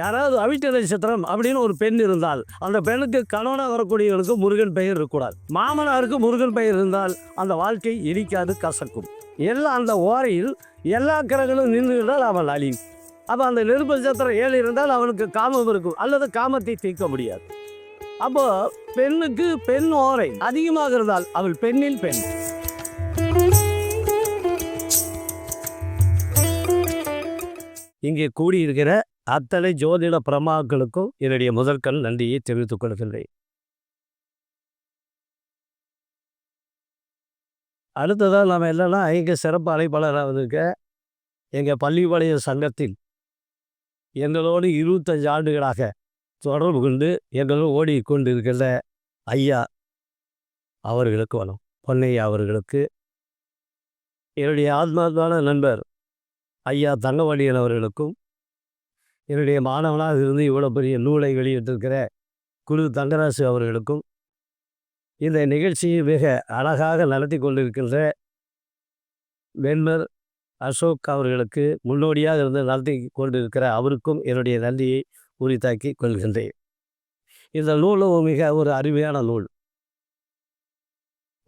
யாராவது அவிட்ட நட்சத்திரம் அப்படின்னு ஒரு பெண் இருந்தால் அந்த பெண்ணுக்கு கணவனாக வரக்கூடியவர்களுக்கு முருகன் பெயர் இருக்கக்கூடாது. மாமனாருக்கு முருகன் பெயர் இருந்தால் அந்த வாழ்க்கை இனிக்காது, கசக்கும். எல்லாம் அந்த ஓரையில் எல்லா கிரகங்களும் நின்று இருந்தால் அவன் அழியும். அப்போ அந்த நெருப்பு நட்சத்திரம் 7 இருந்தால் அவனுக்கு காமம் இருக்கும், அல்லது காமத்தை தீர்க்க முடியாது. அப்போ பெண்ணுக்கு பெண் ஓரை அதிகமாக இருந்தால் அவள் பெண்ணில் பெண். இங்கே கூடியிருக்கிற அத்தனை ஜோதிட பிரமாக்களுக்கும் என்னுடைய முதற்கண் நன்றியை தெரிவித்துக் கொள்கின்றேன். அடுத்ததாக நாம் என்னன்னா, இங்கே சிறப்பு அழைப்பாளராக வந்திருக்க எங்கள் பள்ளிப்பாளையம் சங்கத்தில் எங்களோடு 25 ஆண்டுகளாக தொடர்பு கொண்டு எங்களோடு ஓடிக்கொண்டு இருக்கின்ற ஐயா அவர்களுக்கு வணக்கம். பொன்னையா அவர்களுக்கு, என்னுடைய ஆத்மார்த்தமான நண்பர் ஐயா தங்கவழியன் அவர்களுக்கும், என்னுடைய மாணவனாக இருந்து இவ்வளோ பெரிய நூலை வெளியிட்டிருக்கிற குரு தங்கராசு அவர்களுக்கும், இந்த நிகழ்ச்சியை மிக அழகாக நடத்தி கொண்டிருக்கின்ற வெண்மர் அசோக் அவர்களுக்கு முன்னோடியாக இருந்து நடத்தி கொண்டிருக்கிற அவருக்கும் என்னுடைய நன்றியை உரித்தாக்கி கொள்கின்றேன். இந்த நூலும் மிக ஒரு அருமையான நூல்.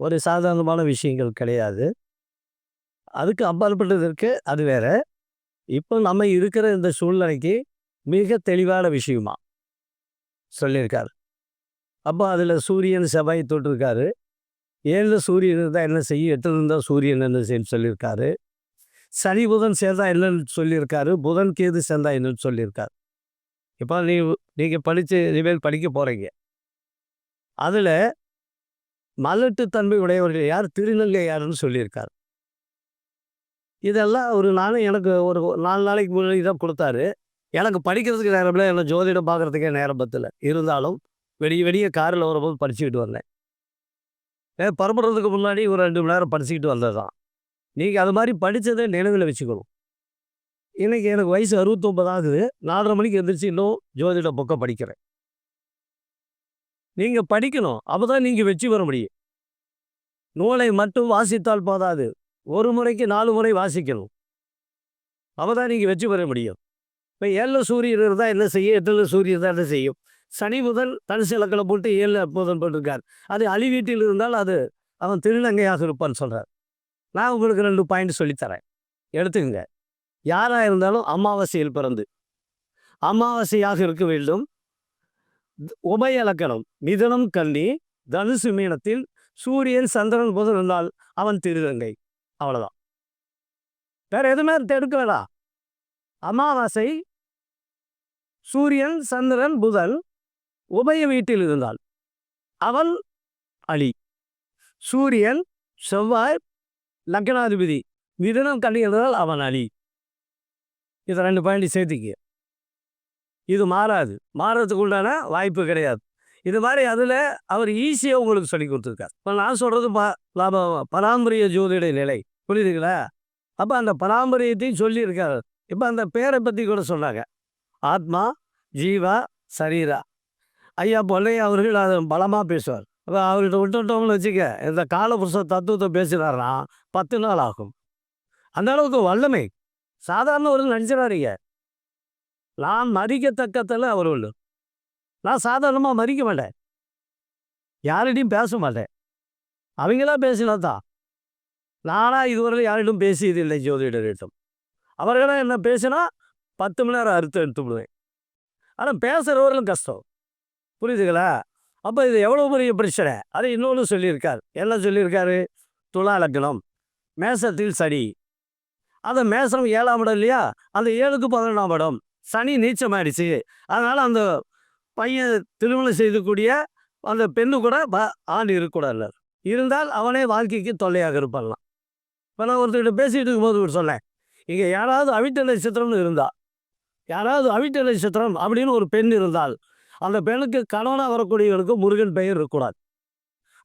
ஒரு சாதாரணமான விஷயங்கள் கிடையாது, அதுக்கு அப்பாற்பட்டதற்கு அது வேற. இப்போ நம்ம இருக்கிற இந்த சூழ்நிலைக்கு மிக தெளிவான விஷயமா சொல்லியிருக்காரு. அப்போ அதில் சூரியன் செவ்வாய் தொட்டிருக்காரு. 7 சூரியன் இருந்தால் என்ன செய்யும், 8 இருந்தால் சூரியன் என்ன செய்யும் சொல்லியிருக்காரு. சனி புதன் சேர்ந்தா என்னன்னு சொல்லியிருக்காரு. புதன் கேது சேர்ந்தா என்னன்னு சொல்லியிருக்காரு. இப்போ நீங்கள் படித்து இனிமேல் படிக்க போகிறீங்க. அதில் மலட்டுத்தன்மை உடையவர்கள் யார், திருநங்கை யாருன்னு சொல்லியிருக்காரு. இதெல்லாம் நானும் எனக்கு ஒரு 4 நாளைக்கு முன்னாடி தான் கொடுத்தாரு. எனக்கு படிக்கிறதுக்கு நேரம் இல்லை, எனக்கு ஜோதிடம் பார்க்குறதுக்கே நேரம் பத்தல. இருந்தாலும் வெடிய காரில் வரும்போது படிச்சுக்கிட்டு வந்தேன். பரப்புறதுக்கு முன்னாடி ஒரு 2 மணி நேரம் படிச்சுக்கிட்டு வந்தது தான். நீங்கள் அது மாதிரி படித்ததை நினைவில் வச்சுக்கணும். இன்றைக்கி எனக்கு வயசு 69 ஆகுது. 4:30 மணிக்கு எழுந்திரிச்சு இன்னும் ஜோதிட புக்கை படிக்கிறேன். நீங்கள் படிக்கணும், அப்போ தான் நீங்கள் வெற்றி பெற முடியும். நூலை மட்டும் வாசித்தால் போதாது, ஒரு முறைக்கு 4 முறை வாசிக்கணும். அப்போ தான் நீங்கள் வெற்றி பெற முடியும். இப்போ 7 சூரியன் இருந்தால் என்ன செய்யும், 8 சூரியன் இருந்தால் என்ன செய்யும். சனி புதன் தனுசு இலக்கணம் போட்டு 7 புதன் போட்டிருக்கார். அது அழிவீட்டில் இருந்தால் அது அவன் திருநங்கையாக இருப்பான்னு சொல்கிறார். நான் உங்களுக்கு 2 பாயிண்ட் சொல்லித்தரேன், எடுத்துக்கங்க. யாராக இருந்தாலும் அமாவாசையில் பிறந்து அமாவாசையாக இருக்க வேண்டும். உபய இலக்கணம் மிதுனம் கன்னி தனுசு மீனத்தில் சூரியன் சந்திரன் புதன் இருந்தால் அவன் திருநங்கை. அவ்வளோதான், வேற எதுவுமே எடுக்க வேண்டாம். அமாவாசை சூரியன் சந்திரன் புதன் உபய வீட்டில் இருந்தால் அவன் அழி. சூரியன் செவ்வாய் லக்னாதிபதி மிதுனம் கன்னி இருந்தால் அவன் அழி. இதை 2 பாயிண்ட் சேர்த்திக்க. இது மாறாது, மாறுறதுக்கு உண்டான வாய்ப்பு கிடையாது. இது மாதிரி அதில் அவர் ஈஸியாக உங்களுக்கு சொல்லி கொடுத்துருக்கார். இப்போ நான் சொல்கிறது பராம்பரிய ஜோதிட நிலை, புரியுதுங்களா? அப்போ அந்த பராம்பரியத்தையும் சொல்லியிருக்காரு. இப்போ அந்த பேரை பற்றி கூட சொன்னாங்க, ஆத்மா ஜீவா சரீரா. ஐயா பொன்னையா அவர்கள் அதை பலமாக பேசுவார். அப்போ அவர்கிட்ட விட்டுட்டோம்னு வச்சுக்க, இந்த காலபுருஷ தத்துவத்தை பேசுகிறாருன்னா 10 நாள் ஆகும். அந்த அளவுக்கு வல்லமை. சாதாரண ஒரு நினச்சிடாதீங்க. நான் மதிக்கத்தக்கத்தில் அவர் உண்டு. நான் சாதாரணமாக மதிக்க மாட்டேன், யார்கிட்டையும் பேச மாட்டேன். அவங்களாம் பேசினா தான். நானாக இதுவரை யாரிடம் பேசியது இல்லை ஜோதிடரிடம். அவர்களாம் என்ன பேசினா 10 மணி நேரம் அறுத்து எடுத்து விடுவேன். ஆனால் பேசுகிறவர்களும் கஷ்டம், புரியுதுங்களா? அப்போ இது எவ்வளோ பெரிய பிரச்சனை. அதை இன்னொன்று சொல்லியிருக்கார். என்ன சொல்லியிருக்காரு? துலா லக்னம் மேசத்தில் சனி. அந்த மேசம் 7ஆம் இடம் இல்லையா, அந்த 7க்கு 11ஆம் இடம் சனி நீச்சமாயிடுச்சு. அதனால் அந்த பையன் திருமணம் செய்யக்கூடிய அந்த பெண்ணு கூட ஆண் இருக்கக்கூடாது. இருந்தால் அவனே வாழ்க்கைக்கு தொல்லையாக இருப்பான்லாம். இப்போ நான் ஒருத்தர்கிட்ட பேசிகிட்டு இருக்கும்போது சொன்னேன், இங்கே யாராவது அவிட்ட நட்சத்திரம்னு இருந்தால், யாராவது அவிட்ட நட்சத்திரம் அப்படின்னு ஒரு பெண் இருந்தால் அந்த பெண்ணுக்கு கணவனாக வரக்கூடியவர்களுக்கு முருகன் பெயர் இருக்கக்கூடாது.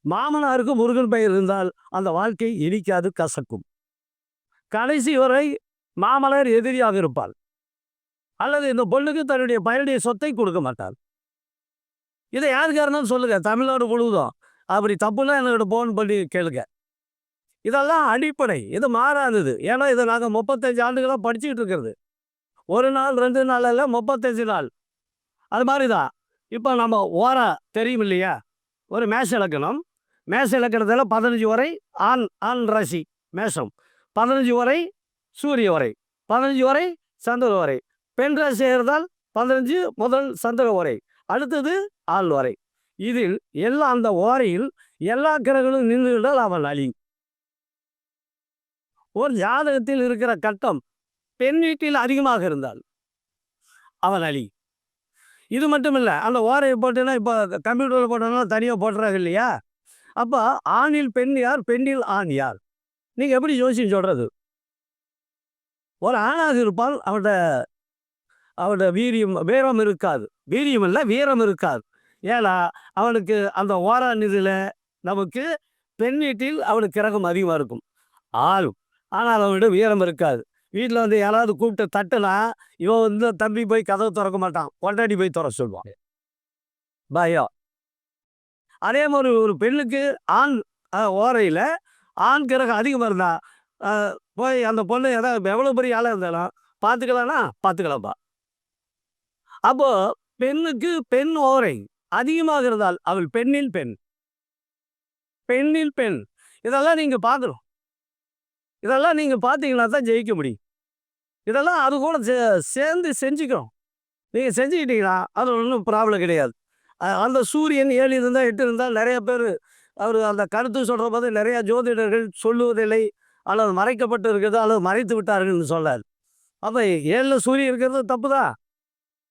மாமனாருக்கு முருகன் பெயர் இருந்தால் அந்த வாழ்க்கை இனிக்காது, கசக்கும். கடைசி வரை மாமனார் எதிரியாக இருப்பாள், அல்லது இந்த பொண்ணுக்கு தன்னுடைய பையனுடைய சொத்தை கொடுக்க மாட்டாள். இதை யாருக்காருன்னு சொல்லுங்க, தமிழ்நாடு முழுவதும். அப்படி தப்புன்னா என்னோட போன் பண்ணி கேளுங்க. இதெல்லாம் அடிப்படை, இது மாறாதது. ஏன்னா இதை நாங்கள் 35 ஆண்டுகளாக படிச்சுக்கிட்டு இருக்கிறது. 1 நாள் 2 நாள் இல்ல 35 நாள். அது மாதிரி தான். இப்போ நம்ம ஓரா தெரியும் இல்லையா? ஒரு மேஷ லக்னம். மேஷ லக்னத்தில 15 வரை ஆண் ஆண் ராசி மேஷம். 15 வரை சூரிய வரை. 15 வரை சந்திர வரை. பெண் ராசி இருந்தால் 15 முதல் சந்திர வரை. அடுத்தது ஆள் வரை. இதில் எல்லாம் அந்த ஓரையில் எல்லா கிரகங்களும் நின்றுவிட்டால் அவன் அழி. ஒரு ஜாதகத்தில் இருக்கிற கட்டம் பெண் வீட்டில் அதிகமாக இருந்தால் அவன் அழி. இது மட்டும் இல்லை, அந்த ஓரையை போட்டேன்னா இப்போ கம்ப்யூட்டரில் போட்டோன்னா தனியாக போட்டுறாங்க இல்லையா? அப்போ ஆணில் பெண் யார், பெண்ணில் ஆண் யார்? நீங்கள் எப்படி யோசிச்சு சொல்கிறது? ஒரு ஆணாக இருப்பால் அவனோட வீரம் இருக்காது. வீரியம் இல்லை, வீரம் இருக்காது. ஏன்னா அவனுக்கு அந்த ஓரா நிதியில் நமக்கு பெண் வீட்டில் அவனுக்கு கிரகம் அதிகமாக இருக்கும், ஆளும். ஆனால் அவனோட வீரம் இருக்காது. வீட்டில் வந்து யாராவது கூப்பிட்டு தட்டுனா இவன் தம்பி போய் கதவை திறக்க மாட்டான், கொண்டாடி போய் திற சொல்லுவான், பயம். அதே மாதிரி ஒரு பெண்ணுக்கு ஆண் ஓரையில் ஆண் கிரகம் அதிகமாக இருந்தா போய் அந்த பொண்ணு ஏதாவது எவ்வளோ பெரிய ஆளாக இருந்தாலும் பார்த்துக்கலாம்னா பார்த்துக்கலாம்ப்பா. அப்போ பெண்ணுக்கு பெண் ஓரை அதிகமாக இருந்தால் அவள் பெண்ணில் பெண், பெண்ணில் பெண். இதெல்லாம் நீங்கள் பார்க்கணும். இதெல்லாம் நீங்கள் பார்த்தீங்கன்னா தான் ஜெயிக்க முடியும். இதெல்லாம் அது கூட சேர்ந்து செஞ்சுக்கிறோம். நீங்கள் செஞ்சுக்கிட்டீங்கன்னா அது ஒன்றும் ப்ராப்ளம் கிடையாது. அந்த சூரியன் 7 இருந்தால் 8 இருந்தால் நிறைய பேர் அவர் அந்த கருத்து சொல்கிற போது நிறையா ஜோதிடர்கள் சொல்லுவதில்லை, அல்லது மறைக்கப்பட்டு இருக்கிறது, அல்லது மறைத்து விட்டார்கள்னு சொல்லார். அப்போ 7 சூரியன் இருக்கிறது தப்பு தான்,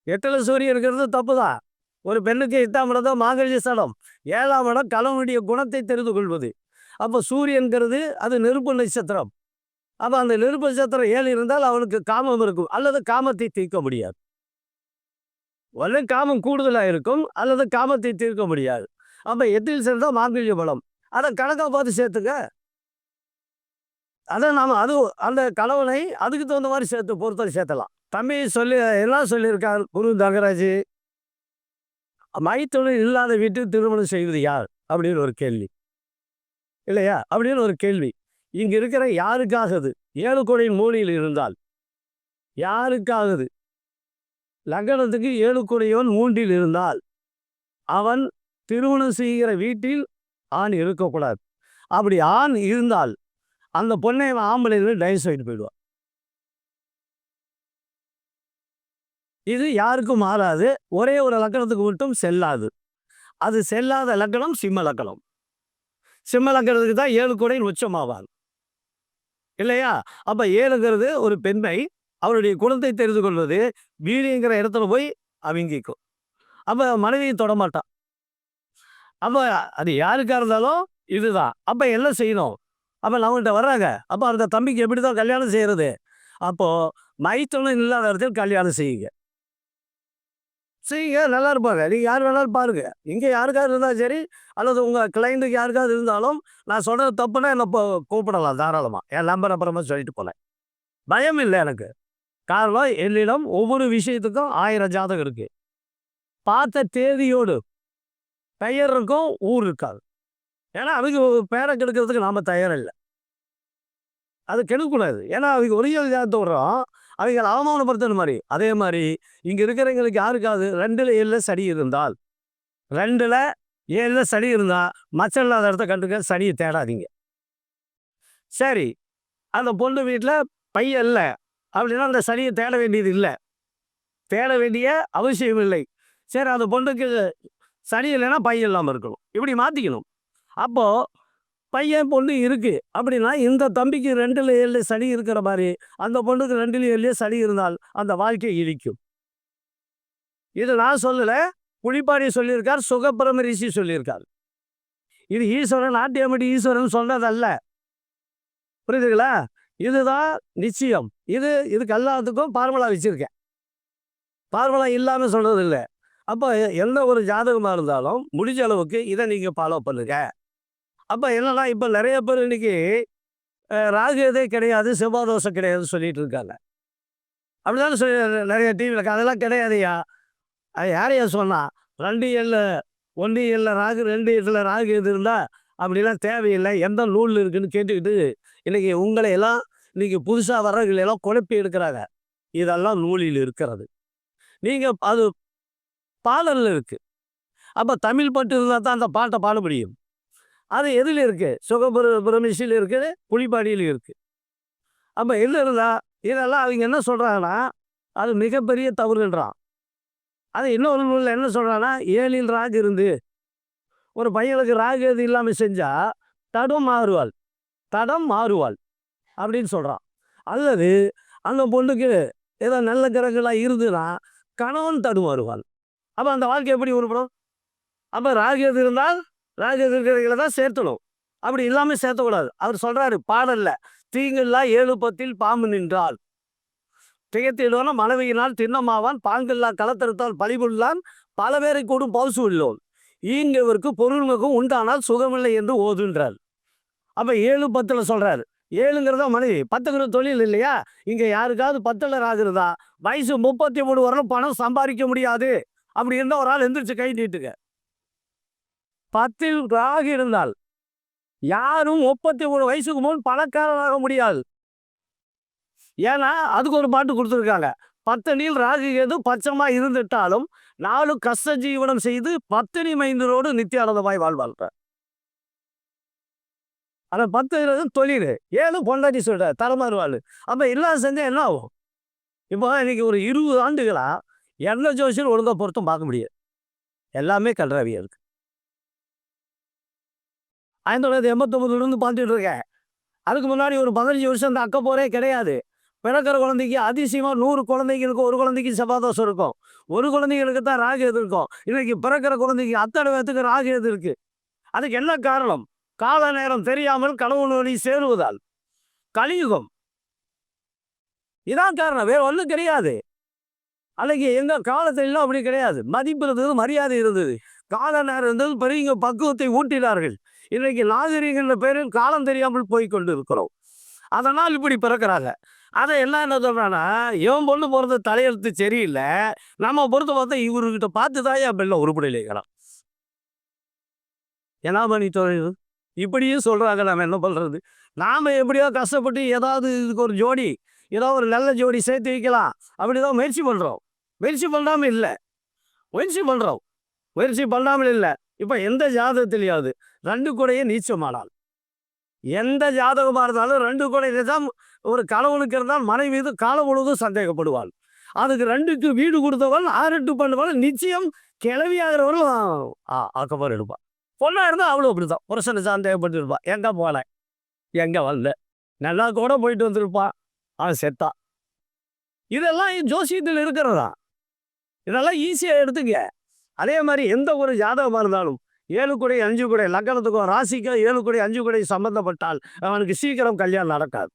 8 சூரியன் இருக்கிறது தப்பு தான். ஒரு பெண்ணுக்கு 8ஆம் இடம் தான் மாங்கல்ய ஸ்தலம், 7ஆம் இடம் கணவனுடைய குணத்தை தெரிந்து கொள்வது. அப்போ சூரியன்கிறது அது நெருப்பு நட்சத்திரம். அப்போ அந்த நெருப்பு நட்சத்திரம் 7 இருந்தால் அவனுக்கு காமம் இருக்கும், அல்லது காமத்தை தீர்க்க முடியாது. ஒன்று காமம் கூடுதலாக இருக்கும், அல்லது காமத்தை தீர்க்க முடியாது. அப்போ 8இல் சேர்ந்தால் மாங்கல்ய பலம், அதை கணக்காக பார்த்து சேர்த்துங்க. அதை நாம் அந்த கணவனை அதுக்கு தகுந்த மாதிரி பொறுத்தவரை சேர்த்தலாம். தம்பி எல்லாம் சொல்லியிருக்கார் குரு தங்கராஜ். மைத்தொழில் இல்லாத வீட்டில் திருமணம் செய்வது யார் அப்படின்னு ஒரு கேள்வி இல்லையா? அப்படின்னு ஒரு கேள்வி. இங்கே இருக்கிற யாருக்காகுது 7 கோடியின் மூலையில் இருந்தால் யாருக்காகுது? லக்னத்துக்கு 7 கோடியவன் 3இல் இருந்தால் அவன் திருமணம் செய்கிற வீட்டில் ஆண் இருக்கக்கூடாது. அப்படி ஆண் இருந்தால் அந்த பொண்ணை ஆம்பளைகள் டைவர்ஸ் ஆகிட்டு போயிடுவான். இது யாருக்கும் மாறாது, ஒரே ஒரு லக்கணத்துக்கு மட்டும் செல்லாது. அது செல்லாத லக்கணம் சிம்ம லக்கணம். சிம்ம லக்கணத்துக்கு தான் 7 கோடியின் உச்சமாவார் இல்லையா? அப்போ 7ங்கிறது ஒரு பெண்ணை அவருடைய குணத்தை தெரிந்து கொள்வது, வீரியங்கிற இடத்துல போய் அவிங்கிக்கும். அப்போ மனைவியை தொடமாட்டான். அப்போ அது யாருக்காக இருந்தாலும் இதுதான். அப்போ என்ன செய்யணும்? அப்போ நம்மகிட்ட வர்றாங்க, அப்போ அந்த தம்பிக்கு எப்படி தான் கல்யாணம் செய்கிறது? அப்போது மைத்தொழில் இல்லாத இடத்துல கல்யாணம் செய்யுங்க. நல்லா இருப்பாங்க. நீங்கள் யார் வேணாலும் பாருங்கள். இங்கே யாருக்காவது இருந்தாலும் சரி, அல்லது உங்கள் கிளைண்ட்டுக்கு யாருக்காவது இருந்தாலும் நான் சொல்கிறது தப்புன்னா என்னை கூப்பிடலாம் தாராளமாக. என் நம்பர் அப்புறமா சொல்லிட்டு போனேன். பயம் இல்லை எனக்கு. காரணம் என்னிடம் ஒவ்வொரு விஷயத்துக்கும் 1000 ஜாதகம் இருக்குது. பார்த்த தேதியோடு பெயர் இருக்கும், ஊர் இருக்காது. ஏன்னா அவங்க பேரை கெடுக்கிறதுக்கு நாம் தயாரில்லை. அது கெடுக்கக்கூடாது. ஏன்னா அவங்க ஒரிஜினல் ஜாதகத்தை விடுறோம், அவங்க அவமானப்படுத்துற மாதிரி. அதே மாதிரி இங்கே இருக்கிறவங்களுக்கு யாருக்காவது 2ல் 7ல் சனி இருந்தால், 2ல் 7ல் சனி இருந்தால் மச்சம் இல்லாத இடத்த கண்டுக்க, சனியை தேடாதீங்க. சரி, அந்த பொண்ணு வீட்டில் பையன் இல்லை அப்படின்னா அந்த சனியை தேட வேண்டியது இல்லை, தேட வேண்டிய அவசியம் இல்லை. சரி, அந்த பொண்ணுக்கு சனி இல்லைன்னா பையன் இல்லாமல் இருக்கணும், இப்படி மாற்றிக்கணும். அப்போது பையன் பொண்ணு இருக்குது அப்படின்னா இந்த தம்பிக்கு 2ல் 7ல் சனி இருக்கிற மாதிரி அந்த பொண்ணுக்கு 2ல் 7ல் சனி இருந்தால் அந்த வாழ்க்கை இழிக்கும். இது நான் சொல்லலை, புலிப்பாடி சொல்லியிருக்கார், சுகப்பிரம ரிஷி சொல்லியிருக்கார். இது ஈஸ்வரன் நாட்டியமடி ஈஸ்வரன் சொன்னதல்ல, புரியுதுங்களா? இதுதான் நிச்சயம். இதுக்கு எல்லாத்துக்கும் பார்முலா வச்சுருக்கேன், பார்முலா இல்லாமல் சொல்கிறது இல்லை. அப்போ எந்த ஒரு ஜாதகமாக இருந்தாலும் முடிஞ்ச அளவுக்கு இதை நீங்கள் ஃபாலோ பண்ணுங்க. அப்போ என்னன்னா, இப்போ நிறைய பேர் இன்றைக்கி ராகு எதே கிடையாது, செவ்வாதோஷம் கிடையாதுன்னு சொல்லிட்டு இருக்காங்க. அப்படிதானே சொல்லி நிறைய டிவியில். அதெல்லாம் கிடையாதுயா. அது யாரையா சொன்னால் 2 1 ராகு 2 ராகு எது இருந்தால் அப்படிலாம் தேவையில்லை, எந்த நூலில் இருக்குதுன்னு கேட்டுக்கிட்டு இன்றைக்கி உங்களை எல்லாம் இன்றைக்கி புதுசாக வர்றவங்களெல்லாம் குழப்பி எடுக்கிறாங்க. இதெல்லாம் நூலில் இருக்கிறது. நீங்க அது பாடல்ல இருக்கு. அப்ப தமிழ் பற்று இருந்தா தான் அந்த பாட்ட பாட முடியும். அது எதுல இருக்கு? பிரமிஷில இருக்குது, புலிப்பாடியில இருக்கு. அப்ப எதுல இருந்தா இதெல்லாம் அவங்க என்ன சொல்றாங்கன்னா, அது மிகப்பெரிய தவறுன்றான். அது இன்னொரு நூல்ல என்ன சொல்றான்னா, 7ல் ராகு இருந்து ஒரு பையனுக்கு ராகு எது இல்லாம செஞ்சா தடம் மாறுவாள் தடம் மாறுவாள் அப்படின்னு சொல்றான். அல்லது அந்த பொண்ணுக்கு ஏதோ நல்ல கிரகங்களா இருந்துன்னா கணவன் தடுமாறுவாள். அப்ப அந்த வாழ்க்கை எப்படி உருப்படும்? அப்ப ராகு எது இருந்தால் ராகு எதிர்க்கிறவங்களை தான் சேர்த்தணும். அப்படி இல்லாம சேர்த்தக்கூடாது. அவர் சொல்றாரு பாடல்ல, தீங்கில்லா 7 10 பாம்பு நின்றால் திகைத்திடுவான மனைவியினால் திண்ணமாவான் பாங்கில்லா களத்தறுத்தால் பழிபுள்ளான் பல பேரை கூடும் பவுசு உள்ளோன் ஈங்கவருக்கு பொருள்முகம் உண்டானால் சுகமில்லை என்று ஓதுன்றார். அப்ப 7 10ல சொல்றாரு. 7ங்கிறதா மனைவி, 10ங்கிற தொழில் இல்லையா? இங்க யாருக்காவது 10ல ராகுறதா வயசு 33 வரலும் பணம் சம்பாதிக்க முடியாது அப்படி இருந்தா ஒரு ஆள் எந்திரிச்சு கை நீட்டுங்க. 10ல் ராகு இருந்தால் யாரும் 33 வயசுக்கு முன் பணக்காரராக முடியாது. ஏன்னா அதுக்கு ஒரு பாட்டு கொடுத்துருக்காங்க. 10னில் ராகு கேது பச்சமா இருந்துட்டாலும் 4 கஷ்ட ஜீவனம் செய்து 10 மைந்தரோடு நித்தியானந்தமாய் வாழ்வாழ்ற. ஆனா 10 தொழில் 7 பொண்டாட்டி சொல்ற தரமாறுவாள். அப்ப இல்லாத செஞ்சா என்ன ஆகும்? இப்போ இன்னைக்கு ஒரு 20 ஆண்டுகளா எந்த ஜோசியர் ஒழுங்கா பொருத்தம் பார்க்க முடியாது. எல்லாமே கல்றாவியா இருக்கு. 1989 பார்த்துட்டு இருக்கேன். அதுக்கு முன்னாடி ஒரு 15 வருஷம் இந்த அக்க போரே கிடையாது. பிறக்கிற குழந்தைக்கு அதிசயமா 100 குழந்தைங்களுக்கு ஒரு குழந்தைக்கு செவ்வாதோஷம் இருக்கும். ஒரு குழந்தைங்களுக்கு தான் ராகு எது இருக்கும். இன்னைக்கு பிறக்கிற குழந்தைக்கு அத்தனை பேத்துக்கு ராகு எது இருக்கு. அதுக்கு என்ன காரணம்? கால நேரம் தெரியாமல் கணவன் வழி சேருவதால். கலியுகம் இதான் காரணம், வேற ஒன்றும் கிடையாது. அன்னைக்கு எங்க காலத்திலாம் அப்படி கிடையாது. மதிப்பு இருந்தது, மரியாதை இருந்தது, கால நேரம் இருந்தது, பெரியவங்க பக்குவத்தை ஊட்டினார்கள். இன்னைக்கு நாகரிகன்ற பேரில் காலம் தெரியாமல் போய் கொண்டு இருக்கிறோம். அதனால் இப்படி பிறக்கிறாங்க. அதை எல்லாம் என்ன சொல்றான்னா, இவன் பொண்ணு பிறந்த தலையெழுத்து சரியில்லை, நம்ம பொறுத்த பார்த்தா இவர்கிட்ட பார்த்து தான் என் பிள்ளை உருப்படியில் இருக்கிறான். என்ன பண்ணி தொழில் இப்படியும் சொல்றாங்க. நம்ம என்ன பண்றது? நாம எப்படியோ கஷ்டப்பட்டு ஏதாவது இதுக்கு ஒரு ஜோடி, ஏதோ ஒரு நல்ல ஜோடி சேர்த்து வைக்கலாம் அப்படிதான் முயற்சி பண்றோம். முயற்சி பண்ணாமல் இல்லை, முயற்சி பண்றோம், முயற்சி பண்ணாமல் இல்லை. இப்ப எந்த ஜாதகத்திலேயாவது 2 கூடையே நீச்சமானால், எந்த ஜாதகமா இருந்தாலும் 2 கூடை தான் ஒரு கணவனுக்கு இருந்தால் மனைவி மீது காலம் முழுவதும் சந்தேகப்படுவாள். அதுக்கு 2க்கு வீடு கொடுத்தவள் 6 பண்ணுவாள். நிச்சயம் கிளவியாகிறவரும் அக்கப்பார் எடுப்பாள். பொண்ணா இருந்தா அவளும் அப்படிதான் ஒரு சில சந்தேகப்பட்டு இருப்பாள். எங்க போனேன், எங்க வரல, நல்லா கூட போயிட்டு வந்திருப்பா, அவன் செத்தா. இதெல்லாம் ஜோசியத்தில் இருக்கிறதா? இதெல்லாம் ஈஸியா எடுத்துக்க. அதே மாதிரி எந்த ஒரு ஜாதகமா இருந்தாலும் 7 கூடை 5 கூடை லக்கணத்துக்கும் ராசிக்கும் 7 கூடை 5 கூடை சம்பந்தப்பட்டால் அவனுக்கு சீக்கிரம் கல்யாணம் நடக்காது.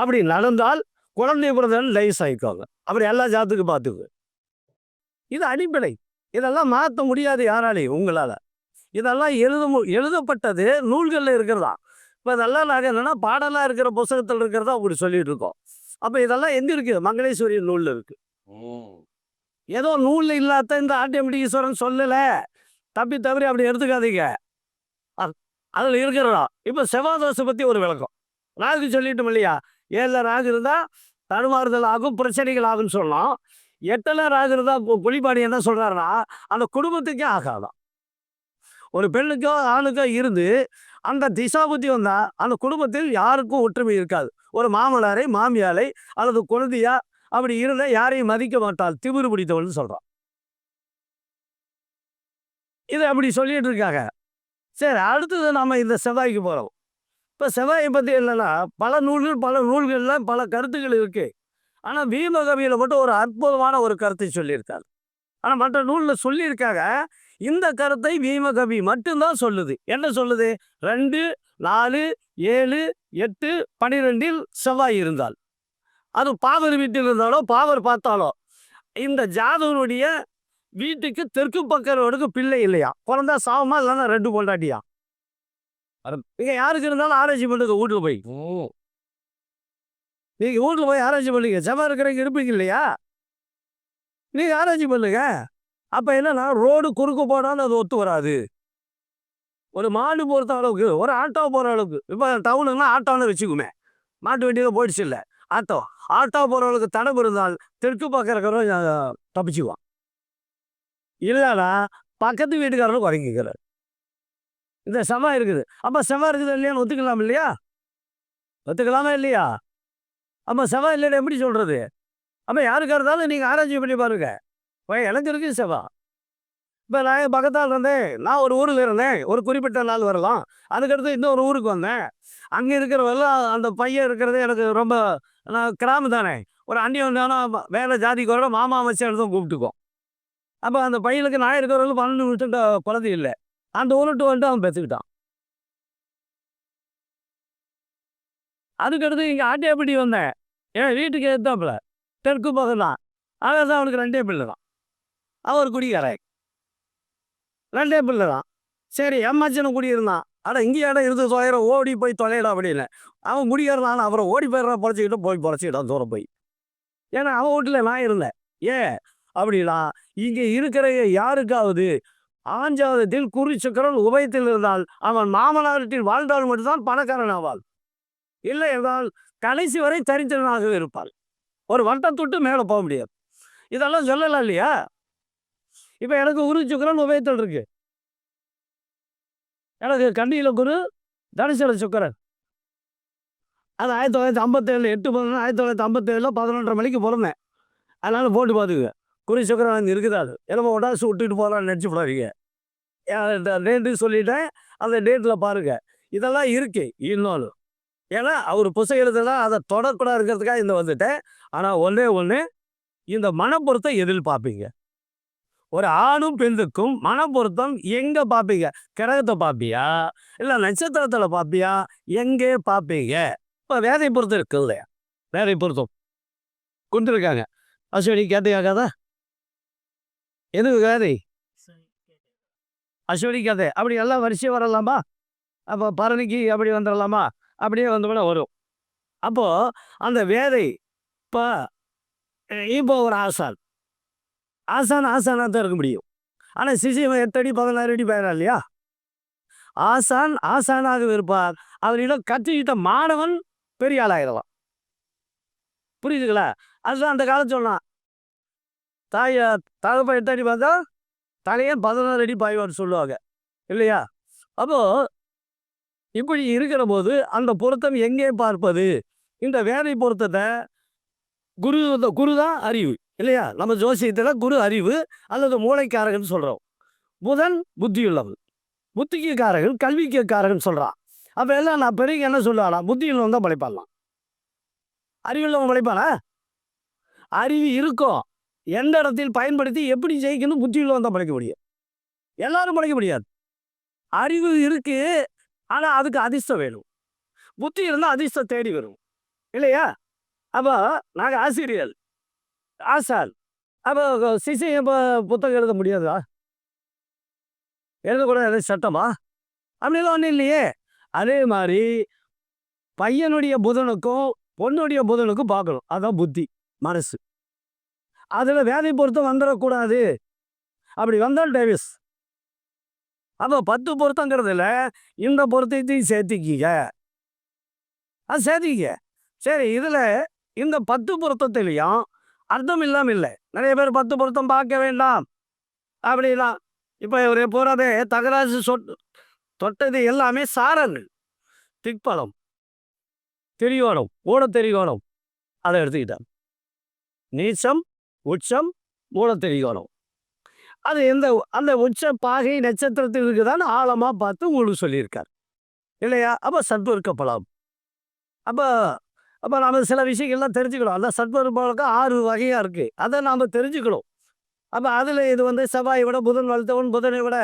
அப்படி நடந்தால் குழந்தை பிறந்தல் லைஸ் ஆயிக்குவாங்க. அப்படி எல்லா ஜாதத்துக்கும் பார்த்துக்கு. இது அடிப்படை. இதெல்லாம் மாற்ற முடியாது யாராலையும் உங்களால. இதெல்லாம் எழுதப்பட்டது நூல்களில் இருக்கிறதா. இப்போ இதெல்லாம் நாங்கள் என்னன்னா பாடலாக இருக்கிற புத்தகத்தில் இருக்கிறதா அப்படி சொல்லிட்டு இருக்கோம். அப்போ இதெல்லாம் எங்க இருக்கு? மங்களேஸ்வரி நூலில் இருக்கு. ஏதோ நூலில் இல்லாத இந்த ஆட்டியம்பீஸ்வரன் சொல்லலை தப்பி தவறி அப்படி எடுத்துக்காதீங்க. அதில் இருக்கிறதா. இப்போ செவ்வாதோஷை பற்றி ஒரு விளக்கம். ராகு சொல்லிட்டோம் இல்லையா? 7ல் ராகு இருந்தால் தடுமாறுதல் ஆகும், பிரச்சனைகள் ஆகும்னு சொல்லலாம். 8ல் ராகு இருந்தால் புலிப்பாடி என்ன சொல்கிறாருன்னா, அந்த குடும்பத்துக்கே ஆகாதான். ஒரு பெண்ணுக்கோ ஆணுக்கோ இருந்து அந்த திசாபுத்தி வந்தால் அந்த குடும்பத்தில் யாருக்கும் ஒற்றுமை இருக்காது. ஒரு மாமனாரை மாமியாரை அல்லது குழந்தையா அப்படி இருந்தால் யாரையும் மதிக்க மாட்டாள், திமிரு பிடித்தவள்னு சொல்கிறான். இதை அப்படி சொல்லிட்டு இருக்காங்க. சரி, அடுத்தது நம்ம இந்த செவ்வாய்க்கு போகிறோம். இப்போ செவ்வாயை பற்றி என்னன்னா பல நூல்களில் பல கருத்துக்கள் இருக்கு. ஆனால் வீமகவியில் மட்டும் ஒரு அற்புதமான ஒரு கருத்தை சொல்லியிருக்காரு. ஆனால் மற்ற நூலில் சொல்லியிருக்காங்க. இந்த கருத்தை வீமகவி மட்டும்தான் சொல்லுது. என்ன சொல்லுது? 2, 4, 7, 8, 12 செவ்வாய் இருந்தால், அது பாவர் வீட்டில் இருந்தாலோ பாவர் பார்த்தாலோ இந்த ஜாதகனுடைய வீட்டுக்கு தெற்கு பக்கரோடுக்கு பிள்ளை இல்லையா, குழந்தா சாவமா இல்லைன்னா 2 பொண்டாட்டியா. நீங்க யாருக்கு இருந்தாலும் ஆராய்ச்சி பண்ணுங்க. வீட்டுல போய் நீங்க வீட்டுல போய் ஆராய்ச்சி பண்ணுங்க. செவ்வாய் இருக்கிறவங்க இருப்பீங்க இல்லையா, நீங்க ஆராய்ச்சி பண்ணுங்க. அப்ப என்னன்னா ரோடு குறுக்கு போனாலும் அது ஒத்து வராது. ஒரு மாடு போகிற அளவுக்கு, ஒரு ஆட்டோ போகிற அளவுக்கு. இப்போ டவுனுன்னா ஆட்டோன்னு வச்சுக்குமே, மாட்டு வண்டியில் போயிடுச்சு இல்லை. ஆட்டோ ஆட்டோ போகிறவங்களுக்கு தடம் இருந்தால் தெற்கு பக்கம் இருக்கிறவங்க தப்பிச்சுக்குவான். இல்லைன்னா பக்கத்து வீட்டுக்காரரும் குறைங்கிக்கிறார். இந்த செவ்வாய் இருக்குது. அப்போ செவ்வாய் இருக்குது இல்லையான்னு ஒத்துக்கலாம் இல்லையா? ஒத்துக்கலாமா இல்லையா? அப்போ செவ்வாய் இல்லைன்னு எப்படி சொல்கிறது? அப்போ யாருக்காக இருந்தாலும் நீங்கள் ஆராய்ச்சி பண்ணி பாருங்க. எனக்கு இருக்குது செவ்வாய். இப்போ நான் என் பக்கத்தால் இருந்தேன். நான் ஒரு ஊரில் இருந்தேன். ஒரு குறிப்பிட்ட நாள் வரலாம். அதுக்கடுத்து இன்னொரு ஊருக்கு வந்தேன். அங்கே இருக்கிறவெல்லாம் அந்த பையன் இருக்கிறது எனக்கு ரொம்ப நான் கிராமம் தானே. ஒரு அந்நியம் வேலை ஜாதிக்கோட மாமா மச்சான் தான் கூப்பிட்டுக்கோம். அப்போ அந்த பையனுக்கு நான் இருக்கிறவங்களும் 12 நிமிஷம் குழந்தை இல்லை. அந்த ஊருட்டு வந்துட்டு அவன் பெற்றுக்கிட்டான். அதுக்கடுத்து இங்கே ஆட்டியாப்பட்டி வந்தேன். என் வீட்டுக்கு எத்தாப்புல தெற்கு பக்கம் தான். அங்கே தான் அவனுக்கு 2 பிள்ளை தான். அவன் ஒரு குடிக்காரன். 2 பிள்ளை தான். சரி என் மச்சனை குடியிருந்தான். ஆனால் இங்கே இடம் இருந்து தொலைகிறோம் ஓடி போய் தொலையிடும் அப்படின்னு. அவன் குடிக்கிறனால அப்புறம் ஓடி போயிடுறான் பொழைச்சிக்கிட்டு போய் பொழைச்சிக்கிட்டான் தூரம் போய். ஏன்னா அவன் வீட்டில் நான் இருந்தேன். ஏன் அப்படின்னா இங்கே இருக்கிற யாருக்காவது ஆஞ்சாதத்தில் குறி சுக்கிரன் உபயத்தில் இருந்தால் அவன் மாமனாரத்தில் வாழ்ந்தால் மட்டும்தான் பணக்காரன் ஆவாள். இல்லை என்றால் கடைசி வரை தரித்திரனாகவே இருப்பாள். ஒரு வட்டத்தொட்டு மேலே போக முடியாது. இதெல்லாம் சொல்லலாம் இல்லையா? இப்போ எனக்கு உரு சுக்கிரன் உபயத்தில் இருக்கு. எனக்கு கண்ணியில் குரு தனுசில சுக்கிரன். அது 1957 8/11/1957 11:30 மணிக்கு பிறந்தேன். அதனால் போட்டு பார்த்துக்குங்க. குறி சுக்கிரன் இருக்குது. அது என்னமோ உடாசு விட்டுட்டு போகலான்னு நினச்சி விடாதீங்க. டேட்டு சொல்லிட்டேன். அந்த டேட்டில் பாருங்கள். இதெல்லாம் இருக்கு இன்னொன்று. ஏன்னா அவர் புத்தகத்தில் அதை தொடக்கூடாது இருக்கிறதுக்காக இந்த வந்துட்டேன். ஆனால் ஒன்றே ஒன்று, இந்த மனப்பொருத்தம் எதில் பார்ப்பீங்க? ஒரு ஆணும் பெண்ணுக்கும் மனப்பொருத்தம் எங்கே பார்ப்பீங்க? கிரகத்தை பார்ப்பியா இல்லை நட்சத்திரத்தில் பார்ப்பியா? எங்கே பார்ப்பீங்க? இப்போ வேதை பொருத்தம் இருக்கு இல்லையா? வேதை பொருத்தம் கொடுத்துருக்காங்க. அஸ்வினி கேட்டையாக்காதா? எதுக்கு வேதை? அஸ்வினி கேதை அப்படி எல்லாம் வரிசையாக வரலாமா? அப்போ பரணிக்கு அப்படி வந்துடலாமா? அப்படியே வந்தோம்னா வரும். அப்போது அந்த வேதை இப்போ ஒரு ஆசானாக தான் இருக்க முடியும். ஆனால் சிசியம் 8 அடி 16 அடி போயிடா இல்லையா? ஆசானாக இருப்பார். அவரிடம் கற்றுக்கிட்ட மாணவன் பெரிய ஆளாயிடலாம். புரியுதுங்களா? அதுதான் அந்த காலம் சொன்னான். தகப்ப 8 அடி பார்த்தா தலையன் 16 அடி பாய்வான்னு சொல்லுவாங்க இல்லையா? அப்போது இப்படி இருக்கிற போது அந்த பொருத்தம் எங்கே பார்ப்பது? இந்த வேதை பொருத்தத்தை குரு தான் அறிவு இல்லையா? நம்ம ஜோசியத்தில் குரு அறிவு அல்லது மூளைக்காரகன் சொல்கிறோம். புதன் புத்தியுள்ளவன், புத்திக்கு காரகன், கல்விக்கு காரகன் சொல்கிறான். அப்போ எல்லாம் நான் பெரிய என்ன சொல்லுவானா? புத்தியுள்ளவன் தான் படைப்பாடலாம். அறிவுள்ளவன் படைப்பானா? அறிவு இருக்கும். எந்த இடத்தில் பயன்படுத்தி எப்படி ஜெயிக்கணும் புத்தியுள்ளவன் தான் படைக்க முடியும். எல்லாரும் படைக்க முடியாது. அறிவு இருக்கு, ஆனால் அதுக்கு அதிர்ஷ்டம் வேணும். புத்தி இருந்தால் அதிர்ஷ்டம் தேடி வரும் இல்லையா? அப்போ நாங்கள் ஆசிரியர் ஆசான். அப்போ சிசை இப்போ புத்தகம் எழுத முடியாதா? எழுதக்கூடாது. எதாவது சட்டமா? அப்படிலாம் ஒன்றும் இல்லையே. அதே மாதிரி பையனுடைய புதனுக்கும் பொண்ணுடைய புதனுக்கும் பார்க்கணும். அதுதான் புத்தி, மனசு. அதில் வேதை பொருத்தம் வந்துடக்கூடாது. அப்படி வந்தால் டேவிஸ். அப்போ 10 பொருத்தங்கிறதுல இந்த பொருத்தத்தையும் சேர்த்திக்கிங்க. அது சேர்த்திக்க. சரி, இதில் இந்த 10 பொருத்தத்திலையும் அர்த்தம் இல்லாமல் இல்லை. நிறைய பேர் 10 பொருத்தம் பார்க்க வேண்டாம் அப்படின்னா இப்போ ஒரு போகிறதே தகராசு தொட்டது எல்லாமே சாரங்கள். திக்பலம், திரிகோணம், ஊனத்திரிகோணம் அதை எடுத்துக்கிட்டான். நீச்சம், உச்சம், மூலத்திரிகோணம். அது அந்த உச்ச பாகை நட்சத்திரத்தில் இருக்குதான்னு ஆழமாக பார்த்து உங்களுக்கு சொல்லியிருக்கார் இல்லையா? அப்போ சத்வர்க்கப்பலாம். அப்போ நம்ம சில விஷயங்கள்லாம் தெரிஞ்சுக்கணும். அந்த சத்வர்ப்பம் 6 வகையாக இருக்குது. அதை நாம் தெரிஞ்சுக்கணும். அப்போ அதில் இது செவ்வாயை விட புதன் வளர்த்தவன், புதனை விட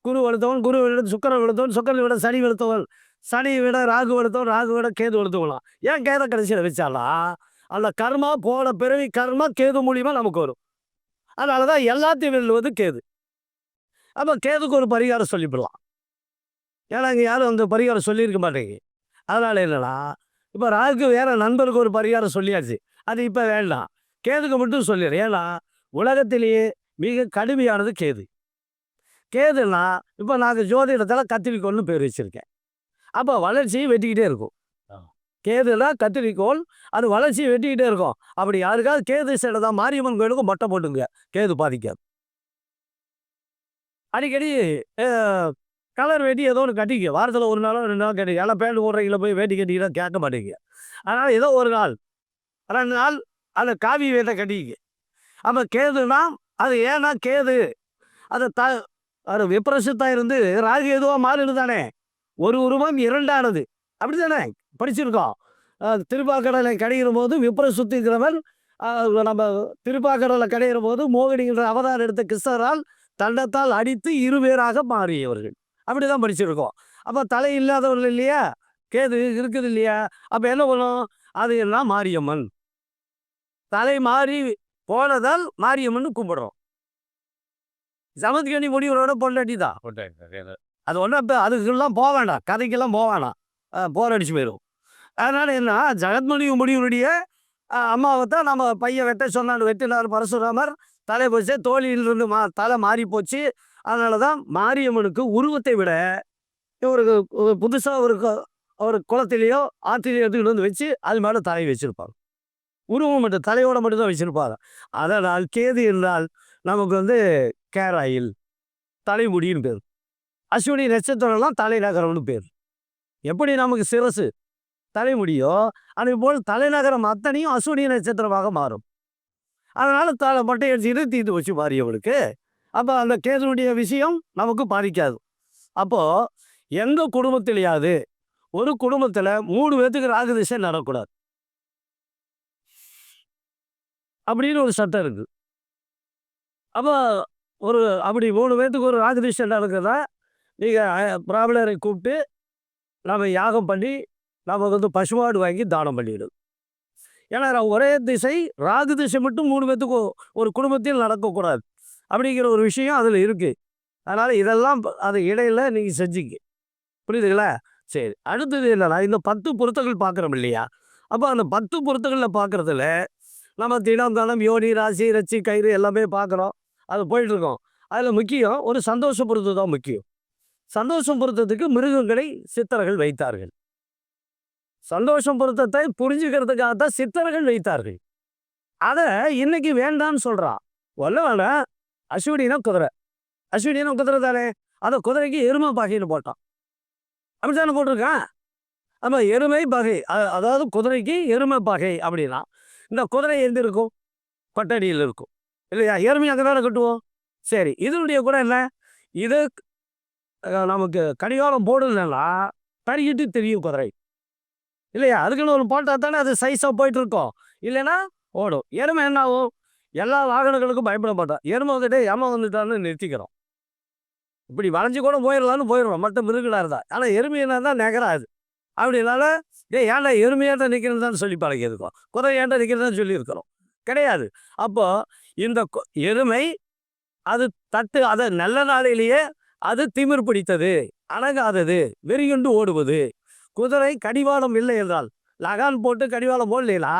குரு வளர்த்தவன், குரு விட சுக்கரன் வளர்த்தவன், சுக்கரனை விட சனி வளர்த்தவன், சனியை விட ராகு வளர்த்தவன், ராகு விட கேது வளர்த்தவங்களாம். ஏன் கேதை கடைசியில் வச்சாலாம்? அந்த கர்மா போன பிறவி கர்மா கேது மூலியமாக நமக்கு வரும். அதனால தான் எல்லாத்தையும் வெல்லுவது கேது. அப்போ கேதுக்கு ஒரு பரிகாரம் சொல்லிவிடலாம். ஏன்னா இங்கே யாரும் அந்த பரிகாரம் சொல்லியிருக்க மாட்டேங்க. அதனால் என்னன்னா, இப்போ ராகுக்கு வேறு நண்பருக்கு ஒரு பரிகாரம் சொல்லியாச்சு. அது இப்போ வேண்டாம். கேதுக்கு மட்டும் சொல்லிடுறேன். ஏன்னா உலகத்திலேயே மிக கடுமையானது கேது. கேதுன்னா இப்போ நாங்கள் ஜோதிடத்தில் கத்திரிக்கோள்னு பேர் வச்சுருக்கேன். அப்போ வளர்ச்சியை வெட்டிக்கிட்டே இருக்கும். கேதுனா கத்திரிக்கோள், அது வளர்ச்சியை வெட்டிக்கிட்டே இருக்கும். அப்படி யாருக்காவது கேது சேட்டை தான் மாரியம்மன் கோயிலுக்கும் மொட்டை போட்டுங்க, கேது பாதிக்காது. அடிக்கடி அ கலர் வேட்டி ஏதோ ஒண்ணு கட்டிக்க. வாரத்தில 1 நாளோ 2 நாளோ கட்டிக்க. எல்லாம் பேண்ட் போடுறவங்கள போய் வேட்டி கட்டிக்கிட்டா கேட்க மாட்டேங்கிறீங்க. அதனால ஏதோ 1 நாள், 2 நாள் அந்த காவி வேட்ட கட்டிக்க. அப்ப கேதுன்னா, அது ஏன்னா கேது அது அது விப்ரசித்தா இருந்து ராகு எதுவா மாறுது தானே. ஒரு உருவம் 2ஆனது. அப்படித்தானே படிச்சிருக்கோம். திருப்பாக்கடலை கடையும்போது விப்ரசுத்திங்கிறவன் நம்ம திருப்பாக்கடலை கடையும்போது மோகினிங்கிற அவதாரம் எடுத்த கிருஷ்ணரால் தண்டத்தால் அடித்து இருவேறாக மாறியவர்கள். அப்படிதான் படிச்சிருக்கோம். அப்ப தலை இல்லாதவர்கள் இல்லையா, கேது இருக்குது இல்லையா, அப்ப என்ன பண்ணும், அது எல்லாம் மாரியம்மன். தலை மாறி போனதால் மாரியம்மன் கும்பிடுறோம். சமத்கனி முடிவுகளோட பொண்டாட்டி தான். அது ஒன்றும் இப்போ அதுக்கெல்லாம் போக வேண்டாம், கதைக்கெல்லாம் போக வேண்டாம், போர் அடிச்சு போயிடும். அதனால என்ன, ஜெகத்மணி முடிவுடைய அம்மாவை தான் நம்ம பையன் வெட்ட சொன்னான்னு வெட்டினார் பரசுராமர். தலை போச்சு, தோழியிலிருந்து தலை மாறி போச்சு. அதனால தான் மாரியம்மனுக்கு உருவத்தை விட இவருக்கு புதுசாக ஒரு குளத்திலேயோ ஆற்றிலேயோ எடுத்துக்கிட்டு வந்து வச்சு அது மேலே தலை வச்சிருப்பாங்க. உருவம் மட்டும் தலையோட மட்டும் தான் வச்சிருப்பாங்க. அதனால் கேது என்றால் நமக்கு வந்து கேராயில் தலைமுடின்னு பேர். அஸ்வினி நட்சத்திரம்லாம் தலைநகரம்னு பேர். எப்படி நமக்கு சிரசு தலைமுடியோ அதே போல் தலைநகரம் அத்தனையும் அஸ்வினி நட்சத்திரமாக மாறும். அதனால மொட்டை அடிச்சுட்டு தீர்த்து வச்சு மாறியவளுக்கு. அப்போ அந்த கேதுனுடைய விஷயம் நமக்கு பாதிக்காது. அப்போ எந்த குடும்பத்திலேயாவது ஒரு குடும்பத்தில் 3 பேர்த்துக்கு ராகு திசை நடக்கூடாது அப்படின்னு ஒரு சட்டம் இருக்கு. அப்போ அப்படி 3 பேர்த்துக்கு ஒரு ராகு திசை நடக்குதா, நீங்கள் பிராமணரை கூப்பிட்டு நம்ம யாகம் பண்ணி நம்ம வந்து பசுமாடு வாங்கி தானம் பண்ணிவிடும். ஏன்னா ஒரே திசை ராகு திசை மட்டும் 3 பேர்த்துக்கு ஒரு குடும்பத்தில் நடக்கக்கூடாது அப்படிங்கிற ஒரு விஷயம் அதில் இருக்குது. அதனால் இதெல்லாம் அது இடையில நீங்கள் செஞ்சுங்க, புரியுதுங்களா? சரி, அடுத்தது என்னன்னா, இந்த 10 பொருத்தங்கள் பார்க்குறோம் இல்லையா. அப்போ அந்த 10 பொருத்தங்களில் பார்க்குறதுல நம்ம தினம் தானம் யோனி ராசி ரச்சி கயிறு எல்லாமே பார்க்குறோம், அது போயிட்டுருக்கோம். அதில் முக்கியம் ஒரு சந்தோஷ பொருத்தம் தான் முக்கியம். சந்தோஷம் பொருத்தத்துக்கு மிருகங்களை சித்தர்கள் வைத்தார்கள். சந்தோஷம் பொருத்தத்தை புரிஞ்சுக்கிறதுக்காக தான் சித்தர்கள் வைத்தார்கள். அதை இன்னைக்கு வேண்டான்னு சொல்கிறான். ஒல்ல வேண்டாம், அஸ்வினினா குதிரை, அஸ்வினினா குதிரை தானே, அதை குதிரைக்கு எருமை பகைன்னு போட்டான். அப்படி தானே போட்டிருக்கான். ஆமாம், எருமை பகை, அதாவது குதிரைக்கு எருமை பகை அப்படின்னா இந்த குதிரை எந்த இருக்கும், கொட்டடியில் இருக்கும் இல்லையா, எருமை அங்கே தானே கட்டுவோம். சரி, இதனுடைய கூட என்ன, இது நமக்கு கடிகாரம் போடலன்னா தறிக்கிட்டு தெரியும் குதிரை இல்லையா, அதுக்குன்னு ஒரு போட்டால் தானே அது சைஸாக போயிட்டுருக்கோம், இல்லைன்னா ஓடும். எருமை என்ன ஆகும், எல்லா வாகனங்களுக்கும் பயப்பட மாட்டோம், எருமை வந்துட்டு ஏமா வந்துட்டான்னு நிறுத்திக்கிறோம். இப்படி வளைஞ்சு கூட போயிடலான்னு போயிடுவோம் மற்ற மிருகலாக இருந்தால். ஆனால் எருமையினா தான் நகராது. அப்படினால ஏன்டா எருமையாட்ட நிற்கிறதான்னு சொல்லி பழகியிருக்கோம், குதிரை ஏன்டா நிற்கிறதான்னு சொல்லியிருக்கிறோம் கிடையாது. அப்போது இந்த எருமை அது அதை நல்ல நாளையிலேயே அது திமிர் பிடித்தது, அணங்காதது, வெறியுண்டு ஓடுவது. குதிரை கடிவாளம் இல்லை என்றால், லகான் போட்டு கடிவாளம் போடலைன்னா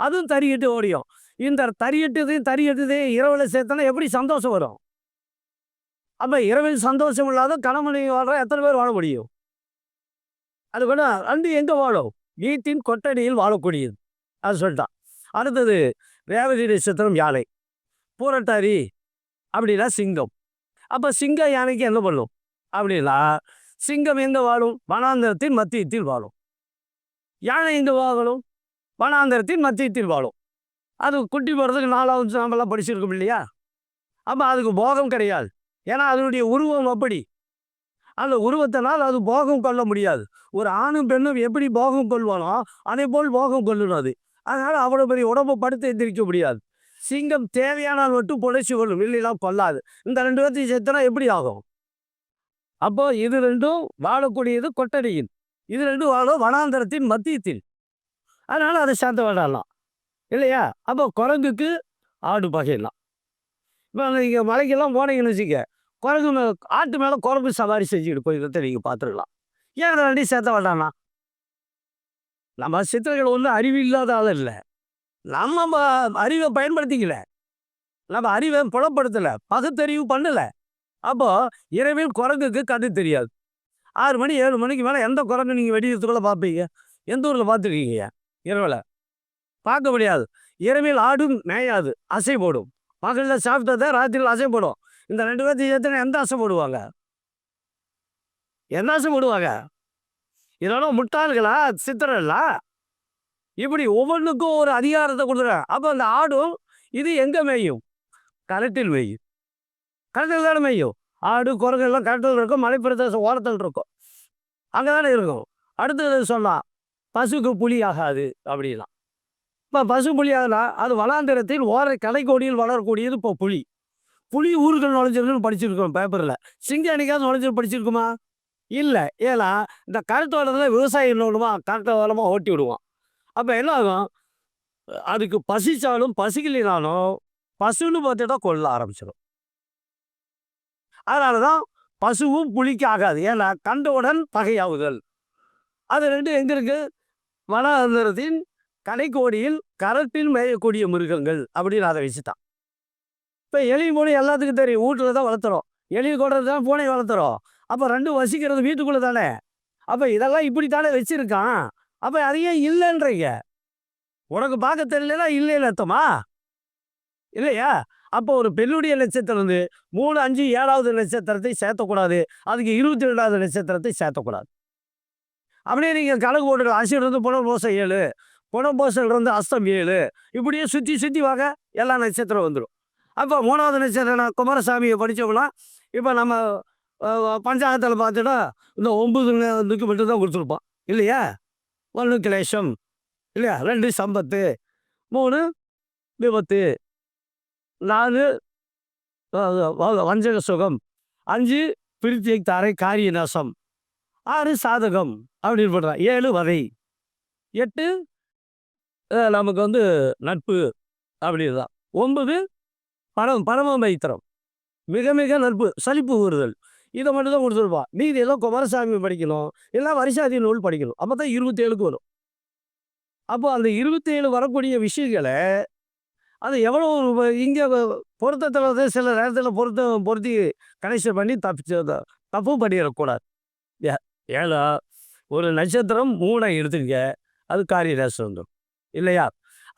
அதுவும் தறியிட்டு ஓடியும். இந்த தறியிட்டதையும் இரவில் சேர்த்தனா எப்படி சந்தோஷம் வரும்? அப்போ இரவில் சந்தோஷம் இல்லாத கணவனை வாழ்ற எத்தனை பேர் வாழ முடியும்? அது கூட அண்டு எங்கே வாழும், வீட்டின் கொட்டடியில் வாழக்கூடியது, அது சொல்லிட்டான். அடுத்தது ரேவதி நட்சத்திரம் யானை, பூரட்டாரி அப்படின்னா சிங்கம். அப்போ சிங்கம் யானைக்கு என்ன பண்ணும் அப்படின்னா, சிங்கம் எங்கே வாழும், வனாந்தரத்தின் மத்தியத்தில் வாழும். யானை எங்கே வாழும், வனாந்தரத்தின் மத்தியத்தில் வாழும். அது குட்டி போகிறதுக்கு 4வது நாமெல்லாம் படிச்சிருக்கோம் இல்லையா. அப்போ அதுக்கு போகம் கிடையாது, ஏன்னா அதனுடைய உருவம் அப்படி. அந்த உருவத்தினால் அது போகம் கொள்ள முடியாது. ஒரு ஆணும் பெண்ணும் எப்படி போகம் கொள்வானோ அதே போல் போகம் கொள்ளணும் அது. அதனால் அவ்வளோ பெரிய உடம்பை படுத்து எந்திரிக்க முடியாது. சிங்கம் தேவையானால் மட்டும் பொழைச்சி கொள்ளும், இல்லைலாம் கொள்ளாது. இந்த 2 பேர்த்தையும் சேர்த்தனா எப்படி ஆகும்? அப்போ இது 2ம் வாழக்கூடியது கொட்டடியில், இது 2ம் வாழும் வனாந்தரத்தின் மத்தியத்தில். அதனால் அதை சேர்த்து விடலாம் இல்லையா. அப்போ குரங்குக்கு ஆடு பகையெல்லாம். இப்போ நீங்கள் மலைக்கெல்லாம் போனீங்கன்னு வச்சுக்க, குரங்கு ஆட்டு மேலே குரங்கு சவாரி செஞ்சுக்கிட்டு போயிருக்கிறத நீங்கள் பார்த்துருக்கலாம். ஏன் அதை 2 சேர்த்த வேண்டாம்னா, நம்ம சித்தர்கள் ஒன்றும் அறிவு இல்லாத ஆள் இல்லை, நம்ம அறிவை பயன்படுத்திக்கல, நம்ம அறிவை புலப்படுத்தலை, பகுத்தறிவு பண்ணலை. அப்போது இரவில் குரங்குக்கு கண்ணு தெரியாது. 6 மணி 7 மணிக்கு மேலே எந்த குரங்கு நீங்கள் வெடிக்கிறதுக்குள்ளே பார்ப்பீங்க? எந்த ஊரில் பார்த்துருக்கீங்க? இரவில் பார்க்க முடியாது. இரவில் ஆடும் மேயாது, அசை போடும். பகலில் சாப்பிட்டதை ராத்திரியில் அசை போடும். இந்த 2 பேர்த்தையும் சேர்த்துனா எந்த அசை போடுவாங்க? என்ன அசை போடுவாங்க? இதெல்லாம் முட்டாள்களா, சித்திரங்களா? இப்படி ஒவ்வொன்றுக்கும் ஒரு அதிகாரத்தை கொடுத்துறாங்க. அப்போ அந்த ஆடும் இது எங்கே மேயும்? கரட்டில் மேயும். கரட்டில் தானே மேயும். ஆடு குரங்கு எல்லாம் கரட்டில் இருக்கும், மலைப்பிரதேச ஓரத்தில் இருக்கும், அங்கே தானே இருக்கும். அடுத்தது சொன்னால் பசுக்கு புலி ஆகாது அப்படின்னா. இப்போ பசு புலி ஆகுனா அது வனாந்திரத்தில் கடைக்கோடியில் வளரக்கூடியது. இப்போ புலி ஊர்கள் நுழைஞ்சிருக்குன்னு படிச்சிருக்கோம் பேப்பரில். சிங்கம் அன்னைக்காவது நுழைஞ்சி படிச்சிருக்குமா? இல்லை. ஏன்னா இந்த கருத்தோட்டத்தில் விவசாயம் நோடுமா, கரெக்டாக ஓரமாக ஓட்டி விடுவான். அப்போ என்ன ஆகும்? அதுக்கு பசிச்சாலும் பசிக்கலினாலும் பசுன்னு பார்த்துட்டா கொல்ல ஆரம்பிச்சிடும். அதனால தான் பசுவும் புலிக்கு ஆகாது. ஏன்னா கண்டவுடன் பகையாவுதல். அது 2 எங்கே இருக்குது? வனாந்திரத்தின் கடைக்கோடியில் கரட்டில் மேயக்கூடிய மிருகங்கள் அப்படின்னு அதை வச்சுட்டான். இப்போ எலி பூனை எல்லாத்துக்கும் தெரியும், வீட்டில் தான் வளர்த்துறோம். எலி கொடை தான் பூனை வளர்த்துறோம். அப்போ 2 வசிக்கிறது வீட்டுக்குள்ளே தானே. அப்போ இதெல்லாம் இப்படித்தானே வச்சிருக்கான். அப்போ அதையே இல்லைன்றீங்க. உனக்கு பார்க்க தெரியலன்னா இல்லைன்னு அர்த்தமா? இல்லையா? அப்போ ஒரு பெண்ணுடைய நட்சத்திரம் வந்து 3, 5, 7வது நட்சத்திரத்தை சேர்த்தக்கூடாது. அதுக்கு 22வது நட்சத்திரத்தை சேர்த்தக்கூடாது. அப்படியே நீங்கள் கணக்கு போட்டுக்கலாம். அசிலிருந்து புனர்பூசம் 7, புனர்பூசம்லேருந்து அஸ்தம் 7, இப்படியே சுற்றி சுற்றி வாங்க எல்லா நட்சத்திரம் வந்துடும். அப்போ 3வது நட்சத்திரம் குமாரசாமியை படித்தோம்னா இப்போ நம்ம பஞ்சாங்கத்தில் பார்த்துட்டா இந்த 9 மட்டும் தான் கொடுத்துருப்போம் இல்லையா? 1 கிளேஷம் இல்லையா, 2 சம்பத்து, 3 விபத்து, 4 வஞ்சக சுகம், 5 பிரித்தி தாரை காரிய நாசம், 6 சாதகம் அப்படின்னு போடுறான், 7 வதை, 8 நமக்கு வந்து நட்பு அப்படிதான், 9 பரம மைத்திரம், மிக மிக நட்பு, சலிப்பு கூறுதல். இதை மட்டும் தான் கொடுத்துருப்பான். மீதி எல்லாம் குமாரசாமி படிக்கணும், எல்லாம் வரிசாதி நூல் படிக்கணும். அப்போ தான் 27க்கு வரும். அப்போ அந்த 27 வரக்கூடிய விஷயங்களை அது எவ்வளோ இங்கே பொருத்தத்தில் வந்து சில நேரத்தில் பொருத்தி கனெக்ஷன் பண்ணி தப்பு பண்ணிடக்கூடாது. ஏன்னா ஒரு நட்சத்திரம் 3 எடுத்துக்க, அது காரிய ராசி வந்துடும் இல்லையா?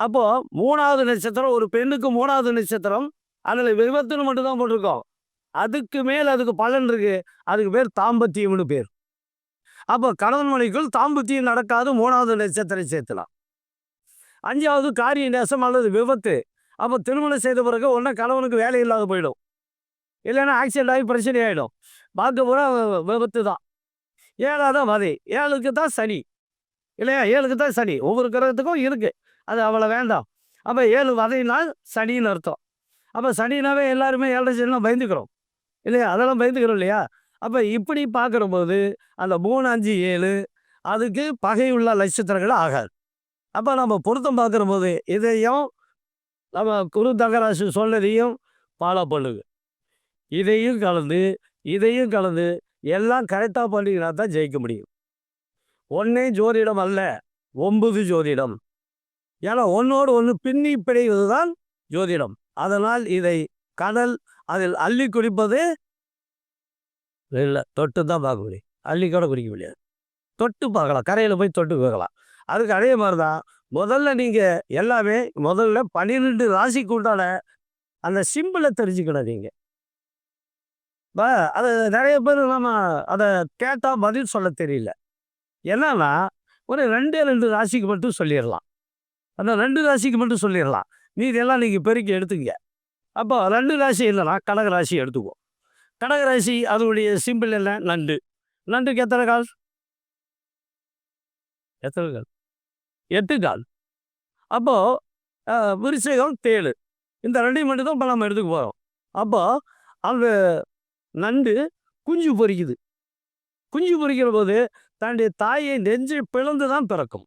அப்போது 3வது நட்சத்திரம் ஒரு பெண்ணுக்கு 3வது நட்சத்திரம், அதில் விபத்துன்னு மட்டும்தான் போட்டிருக்கோம். அதுக்கு மேல் அதுக்கு பலன் இருக்கு. அதுக்கு பேர் தாம்பத்தியம்னு பேர். அப்போ கணவன் மனைவிக்குள் தாம்பத்தியம் நடக்காது. 3வது நட்சத்திரம் சேர்த்துலாம். 5வது காரிய நேசம் அல்லது விபத்து. அப்போ திருமணம் செய்த பிறகு ஒன்றா கணவனுக்கு வேலை இல்லாத போயிடும், இல்லைன்னா ஆக்சிடென்ட் ஆகி பிரச்சனை ஆகிடும். பார்க்க போகிற விபத்து தான். 7வது வதை. 7க்கு தான் சனி இல்லையா? 7க்கு தான் சனி. ஒவ்வொரு கிரகத்துக்கும் இருக்குது, அது அவ்வளோ வேண்டாம். அப்போ 7 வதைனால் சனின்னு அர்த்தம். அப்போ சனினாவே எல்லாருமே 7 சனிலாம் பயந்துக்கிறோம் இல்லையா? அதெல்லாம் பயந்துக்கிறோம் இல்லையா? அப்போ இப்படி பார்க்குறபோது அந்த 3, 5, 7 அதுக்கு பகையுள்ள நட்சத்திரங்கள் ஆகாது. அப்போ நம்ம பொருத்தம் பார்க்குற போது இதையும் நம்ம குரு தங்கராசி சொன்னதையும் ஃபாலோ பண்ணுங்க. இதையும் கலந்து எல்லாம் கரெக்டாக பண்ணிங்கன்னா தான் ஜெயிக்க முடியும். 1 ஜோதிடம் அல்ல, 9 ஜோதிடம். ஏன்னா 1ஓடு 1 பின்னி பிணைவது தான் ஜோதிடம். அதனால் இதை கடல் அதில் அள்ளி குடிப்பது இல்லை, தொட்டு தான் பார்க்க முடியும். அள்ளி கூட குடிக்க முடியாது. தொட்டு பார்க்கலாம், கரையில் போய் தொட்டு பார்க்கலாம். அதுக்கு அதே மாதிரி தான் முதல்ல நீங்கள் எல்லாமே 12 ராசிக்கு உண்டான அந்த சிம்பிளை தெரிஞ்சுக்கணும். நீங்கள் அது நிறைய பேர் நம்ம அதை கேட்டால் பதில் சொல்ல தெரியல. என்னன்னா ஒரு 2 ராசிக்கு மட்டும் சொல்லிடலாம். அந்த 2 ராசிக்கு மட்டும் சொல்லிடலாம். மீதெல்லாம் நீங்கள் பெருக்கி எடுத்துங்க. அப்போ 2 ராசி இல்லைன்னா கடகராசி எடுத்துக்குவோம். கடகராசி அதனுடைய சிம்பிள் என்ன? நண்டு. நண்டுக்கு எத்தனை கால்? 8 கால். அப்போது விருச்சிகம், தேள், இந்த 2 மட்டும் தான் இப்போ நம்ம எடுத்துக்க போகிறோம். அப்போது அந்த நண்டு குஞ்சு பொரிக்குது. குஞ்சு பொரிக்கிற போது தன்னுடைய தாயை நெஞ்சை பிளந்து தான் பிறக்கும்.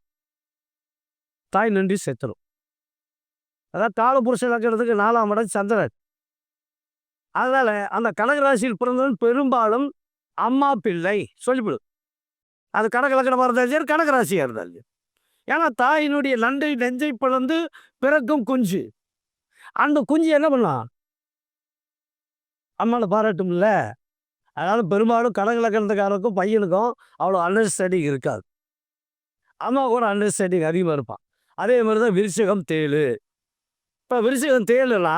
தாய் நன்றி செத்துடும். அதாவது காலபுருஷ லக்கணத்துக்கு 4ஆம் இடம் சந்திரன். அதனால் அந்த கடகராசியில் பிறந்தவன் பெரும்பாலும் அம்மா பிள்ளை சொல்லிவிடும். அது கடக லக்கணமாக இருந்தாலும் சரி, கடகராசியாக இருந்தாலும் சரி. ஏன்னா தாயினுடைய நண்டை நெஞ்சை பிளந்து பிறக்கும் குஞ்சு. அந்த குஞ்சு என்ன பண்ணலாம்? அம்மாவை பாராட்டும்ல. அதனால் பெரும்பாலும் கடக லக்கணத்துக்காரருக்கும் பையனுக்கும் அவ்வளோ அண்டர்ஸ்டாண்டிங் இருக்காது. அம்மா கூட அண்டர்ஸ்டாண்டிங் அதிகமாக இருப்பான். அதே மாதிரி தான் விருச்சிகம் தேளு. இப்போ விருச்சிகம் தேளுனா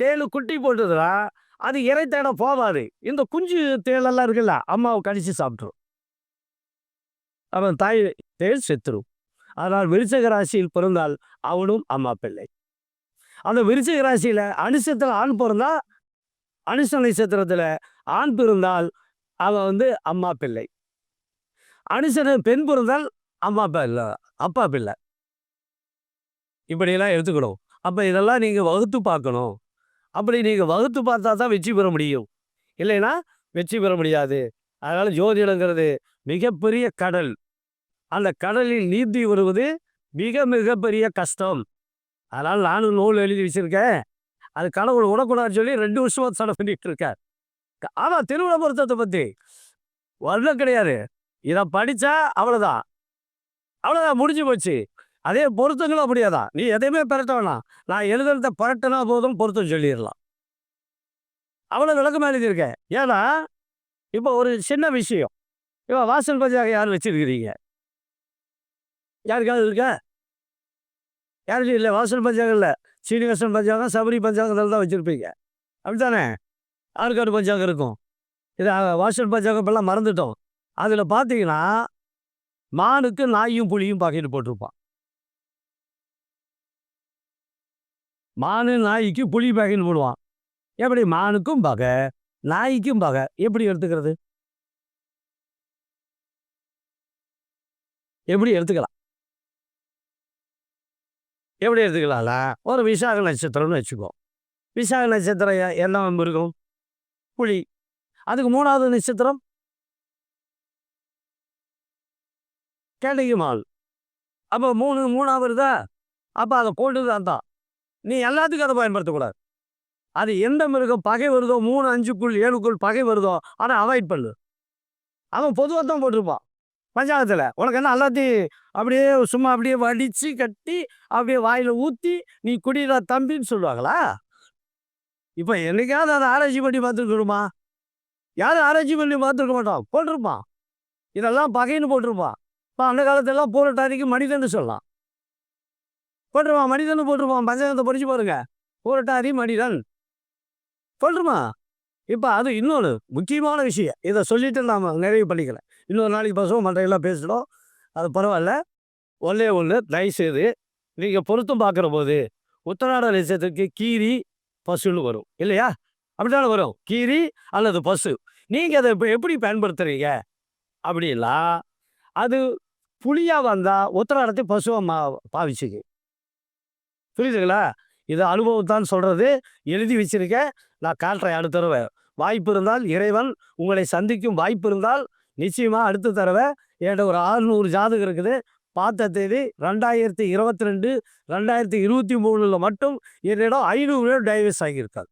தேளு குட்டி போட்டதுன்னா அது இறை தேட போகாது. இந்த குஞ்சு தேளெல்லாம் இருக்குல்ல, அம்மாவை கடிச்சு சாப்பிட்ரும். அவன் தாய் தேள் செத்துரும். அதனால் விருச்சிக ராசியில் பிறந்தால் அவனும் அம்மா பிள்ளை. அந்த விருச்சிக ராசியில் அனுசத்தில் ஆண் பிறந்தா, அனுச நட்சத்திரத்தில் ஆண் பிறந்தால் அவன் அம்மா பிள்ளை. அனுசன பெண் பிறந்தால் அம்மா பிள்ளை, அப்பா பிள்ளை. இப்படியெல்லாம் எடுத்துக்கணும். அப்போ இதெல்லாம் நீங்கள் வகுத்து பார்க்கணும். அப்படி நீங்கள் வகுத்து பார்த்தா தான் வெற்றி பெற முடியும். இல்லைன்னா வெற்றி பெற முடியாது. அதனால் ஜோதிடங்கிறது மிகப்பெரிய கடல். அந்த கடலில் நீந்தி வருவது மிக மிகப்பெரிய கஷ்டம். அதனால் நானும் நூல் எழுதி வச்சுருக்கேன். அது கடவுள் விடக்கூடாதுன்னு சொல்லி 2 வருஷமாக தடை பண்ணிட்டு இருக்கேன். ஆனால் திருமண பொருத்தத்தை பற்றி வரல கிடையாது. இதை படித்தா அவ்வளோதான், அவ்வளோதான், முடிஞ்சு போச்சு. அதே பொருத்தங்களும் அப்படியாதான். நீ எதையுமே பெரட்ட வேணாம். நான் எழுதுறத பரட்டினா போதும், பொருத்தம் சொல்லிடலாம். அவ்வளோ விளக்கமாக எழுதியிருக்கேன். ஏன்னா இப்போ ஒரு சின்ன விஷயம். இப்போ வாசல் பஞ்சாங்க யார் வச்சுருக்கிறீங்க? யாருக்காவது இருக்கா? யாருக்கும் இல்லை. வாசல் பஞ்சாங்கம் இல்லை, சீனிவாசன் பஞ்சாங்கம், சபரி பஞ்சாங்கத்தில் தான் வச்சுருப்பீங்க. அப்படித்தானே? ஆறுகாடு பஞ்சாங்கம் இருக்கும். இது வாசல் பஞ்சாங்கம் இப்பெல்லாம் மறந்துட்டோம். அதில் பார்த்தீங்கன்னா மானுக்கு நாயும் புலியும் பாக்கெட்டு போட்டிருப்பான். மானு நாய்க்கு புலி பாக்கெட்டு போடுவான். எப்படி? மானுக்கும் பகை, நாய்க்கும் பகை. எப்படி எடுத்துக்கிறது? எப்படி எடுத்துக்கலாம்? எப்படி எடுத்துக்கலாம்ல? ஒரு விசாக நட்சத்திரம்னு வச்சுக்கோ. விசாக நட்சத்திரம் என்ன இருக்கும்? புலி. அதுக்கு 3வது நட்சத்திரம் கேட்டகி மால். அப்போ 3 வருதா? அப்போ அதை போட்டது தான். நீ எல்லாத்துக்கும் அதை பயன்படுத்தக்கூடாது. அது எந்த மிருகம் பகை வருதோ, 3, 5க்குள் 7க்குள் பகை வருதோ அதை அவாய்ட் பண்ணு. அவன் பொதுவாக தான் போட்டிருப்பான் பஞ்சாங்கத்தில். உனக்கு என்ன எல்லாத்தையும் அப்படியே சும்மா அப்படியே வடித்து கட்டி அப்படியே வாயில் ஊற்றி நீ குடிடா தம்பின்னு சொல்லுவாங்களா? இப்போ என்னைக்காவது அதை ஆராய்ச்சி பண்ணி பார்த்துருக்கணுமா? யாரும் ஆராய்ச்சி பண்ணி பார்த்துருக்க மாட்டான். போட்டிருப்பான். இதெல்லாம் பகைன்னு போட்டிருப்பான். இப்போ அந்த காலத்திலலாம் பூரட்டாதிக்கு மனிதன்னு சொல்லலாம். போட்டிருப்பான், மனிதன் போட்டிருப்பான். பஞ்சாங்கத்தை படித்து பாருங்க. பூரட்டாதி மனிதன் போட்டிருப்பான். இப்போ அது இன்னொன்று முக்கியமான விஷயம். இதை சொல்லிட்டு நாம் நிறைவு பண்ணிக்கலாம். இன்னொரு நாளைக்கு பசங்க மற்றையெல்லாம் பேசிட்டோம். அது பரவாயில்ல. ஒன்று தயவுசெய்து நீங்கள் பொருத்தம் பார்க்குற போது உத்தராட நட்சத்திரத்துக்கு கீரி பசுன்னு வரும் இல்லையா? அப்படித்தானே வரும், கீரி அல்லது பசு. நீங்கள் அதை இப்போ எப்படி பயன்படுத்துறீங்க அப்படின்னா, அது புலியாக வந்தால் உத்தராடத்தை பசுவை பாவிச்சுக்கு. புரியுதுங்களா? இது அனுபவத்தான் சொல்கிறது. எழுதி வச்சிருக்கேன். நான் காட்டுறேன் அடுத்த தடவை. வாய்ப்பு இருந்தால், இறைவன் உங்களை சந்திக்கும் வாய்ப்பு இருந்தால் நிச்சயமாக அடுத்த தடவை என்கிட்ட ஒரு 600 ஜாதகம் இருக்குது. பார்த்த தேதி 2022, 2023 மட்டும் என்னிடம் 500 பேர் டைவர்ஸ் ஆகியிருக்காது.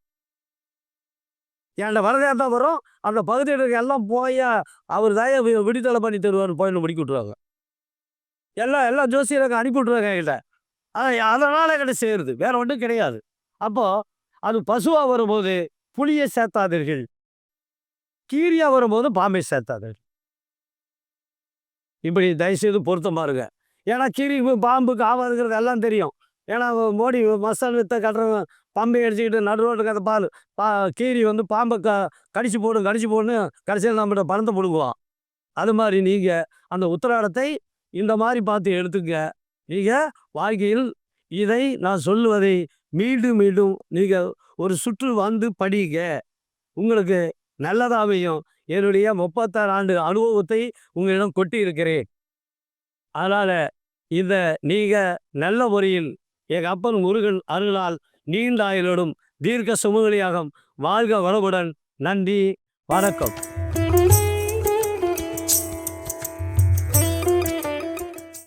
என்கிட்ட வரதே தான் வரும். அந்த பகுதியினருக்கு எல்லாம் போய் அவர் தாய விடுதலை பண்ணி தருவார் போயின்னு முடிக்க விட்ருவாங்க. எல்லாம் ஜோசியருக்கு அனுப்பி விட்ருவாங்க என்கிட்ட. அதனால் என்கிட்ட சேருது, வேற ஒன்றும் கிடையாது. அப்போது அது பசுவாக வரும்போது புலியை சேர்த்தாதீர்கள், கீரியாக வரும்போது பாம்பை சேர்த்தாதீர்கள். இப்படி தயவுசெய்து பொருத்தம் பாருங்க. ஏன்னா கீரி பாம்புக்கு ஆகாதுங்கிறது எல்லாம் தெரியும். ஏன்னா மோடி மசால் வித்த கட்டுறவன் பாம்பை அடிச்சுக்கிட்டு நடு ரோட்டுக்கு அந்த கீரி பாம்பை கடிச்சு போடுன்னு கடைசியில் நம்மகிட்ட பணத்தை பிடுங்குவான். அது மாதிரி நீங்கள் அந்த உத்திராடத்தை இந்த மாதிரி பார்த்து எடுத்துங்க. நீங்கள் வாழ்க்கையில் இதை நான் சொல்லுவதை மீண்டும் மீண்டும் நீங்கள் ஒரு சுற்று வந்து படிங்க. உங்களுக்கு நல்லதாவையும் என்னுடைய 36 ஆண்டு அனுபவத்தை உங்களிடம் கொட்டி இருக்கிறேன். அதனால் இந்த நீங்கள் நல்ல முறையில் எங்கள் அப்பன் முருகன் அருளால் நீண்ட ஆயுளோடும் தீர்க்க சுமங்கலியாகும் வாழ்க வளமுடன். நன்றி, வணக்கம்.